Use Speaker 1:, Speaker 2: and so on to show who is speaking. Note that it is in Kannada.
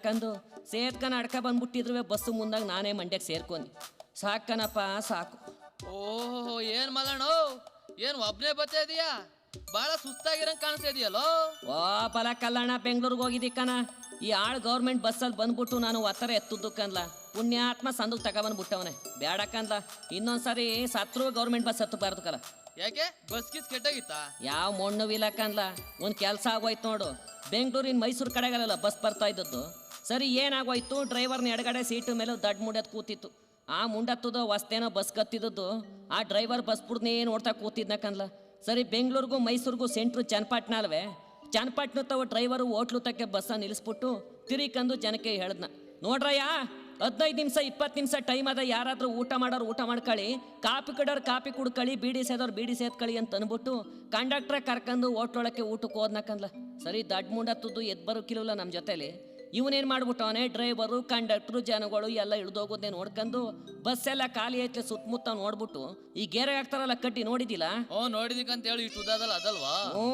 Speaker 1: ಹಾಕಂದು ಸೇರ್ಕನ ಅಡ್ಕ ಬಂದ್ಬಿಟ್ಟಿದ್ರು ಬಸ್ಸು ಮುಂದಾಗ ನಾನೇ ಮಂಡ್ಯಕ್ಕೆ ಸೇರ್ಕೊಂಡಿ. ಸಾಕನಪ್ಪ ಸಾಕು.
Speaker 2: ಓಹೋ, ಏನ್ ಮಲ್ಲಣ್ಣ, ಏನ್ ಒಬ್ನೇ ಬರ್ತಾ ಇದೀಯಾ? ಬಹಳ ಸುಸ್ತಾಗಿರಂಗ್ ಕಾಣಿಸ್ತಾ ಇದೆಯಲ್ಲೋ.
Speaker 1: ಓ ಪಲ ಕಲ್ಲಣ್ಣ, ಬೆಂಗಳೂರಿಗೆ ಹೋಗಿದ್ದಿಕ್ಕನ. ಈ ಆಳ್ ಗೌರ್ಮೆಂಟ್ ಬಸ್ಸಲ್ಲಿ ಬಂದ್ಬಿಟ್ಟು ನಾನು ಒತ್ತರ ಎತ್ತುದ್ದು ಕನ್ಲ. ಪುಣ್ಯಾತ್ಮ ಸಂದುಗ್ ತಗೊಬಂದ್ಬಿಟ್ಟವನೆ. ಬೇಡಕ್ಕಂದ್ಲ, ಇನ್ನೊಂದ್ಸರಿ ಸತ್ರು ಗೌರ್ಮೆಂಟ್ ಬಸ್ ಹತ್ತಬಾರ್ದು ಕಲ.
Speaker 2: ಯಾಕೆ ಬಸ್ ಕಿಸ್ ಕೆಟ್ಟೋಗಿತ್ತಾ?
Speaker 1: ಯಾವ ಮಣ್ಣುವಿಲ್ಲ ಕನ್ಲ, ಒಂದು ಕೆಲಸ ಆಗೋಯ್ತು ನೋಡು. ಬೆಂಗಳೂರಿನ ಮೈಸೂರು ಕಡೆಗಲ್ಲ ಬಸ್ ಬರ್ತಾ ಇದ್ದದ್ದು. ಸರಿ ಏನಾಗೋಯ್ತು, ಡ್ರೈವರ್ನ ಎಡಗಡೆ ಸೀಟು ಮೇಲೆ ದಡ್ ಮುಂಡತ್ ಕೂತಿತ್ತು. ಆ ಮುಂಡತ್ತದ ಹೊಸ್ತೇನೋ ಬಸ್ ಕತ್ತಿದ್ದದ್ದು. ಆ ಡ್ರೈವರ್ ಬಸ್ ಬಿಡ್ನೇ ನೋಡ್ತಾ ಕೂತಿದ್ನಕಂದ್ಲ. ಸರಿ ಬೆಂಗಳೂರಿಗೂ ಮೈಸೂರಿಗೂ ಸೆಂಟ್ರು ಚನ್ನಪಟ್ಟಣ ಅಲ್ವೇ. ಚನ್ನಪಟ್ಟಣ ತವ ಡ್ರೈವರು ಹೋಟ್ಲು ತಕ್ಕೆ ಬಸ್ಸ ನಿಲ್ಲಿಸ್ಬಿಟ್ಟು ತಿರಿಕಂದು ಜನಕ್ಕೆ ಹೇಳ್ದ್ನ, ನೋಡ್ರಯ್ಯ 15 ನಿಮಿಷ 20 ನಿಮಿಷ ಟೈಮ್ ಅದ, ಯಾರಾದ್ರೂ ಊಟ ಮಾಡೋರು ಊಟ ಮಾಡ್ಕೊಳ್ಳಿ, ಕಾಪಿ ಕಡೋರು ಕಾಪಿ ಕುಡ್ಕೊಳ್ಳಿ, ಬೀಡಿ ಸೇದೋರು ಬೀಡಿ ಸೇದ್ಕೊಳ್ಳಿ ಅಂತ ಅಂದ್ಬಿಟ್ಟು ಕಂಡಕ್ಟ್ರ ಕರ್ಕೊಂಡು ಹೋಟ್ಲೊಳಕ್ಕೆ ಊಟಕ್ಕೆ ಹೋದ್ನಕಂದ್ಲ. ಸರಿ ದಡ್ ಮುಂಡತ್ತದ್ದು ಎದ್ ಬರೋಕಿಲ್ಲ ನಮ್ಮ ಜೊತೆಲಿ. ಇವನೇನು ಮಾಡ್ಬಿಟ್ಟವನೇ, ಡ್ರೈವರು ಕಂಡಕ್ಟ್ರು ಜನಗಳು ಎಲ್ಲ ಇಳ್ದೋಗೋದೇ ನೋಡ್ಕೊಂಡು ಬಸ್ ಎಲ್ಲ ಖಾಲಿ ಐತೆ ಸುತ್ತಮುತ್ತ ನೋಡ್ಬಿಟ್ಟು ಈ ಗೇರೆ ಹಾಕ್ತಾರಲ್ಲ ಕಟ್ಟಿ ನೋಡಿದಿಲ್ಲ?
Speaker 2: ನೋಡಿದಿಕ್ಕಂತ ಹೇಳಿ ಇಷ್ಟು ಉದಾದಲ್ಲ ಅದಲ್ವಾ?
Speaker 1: ಹ್ಞೂ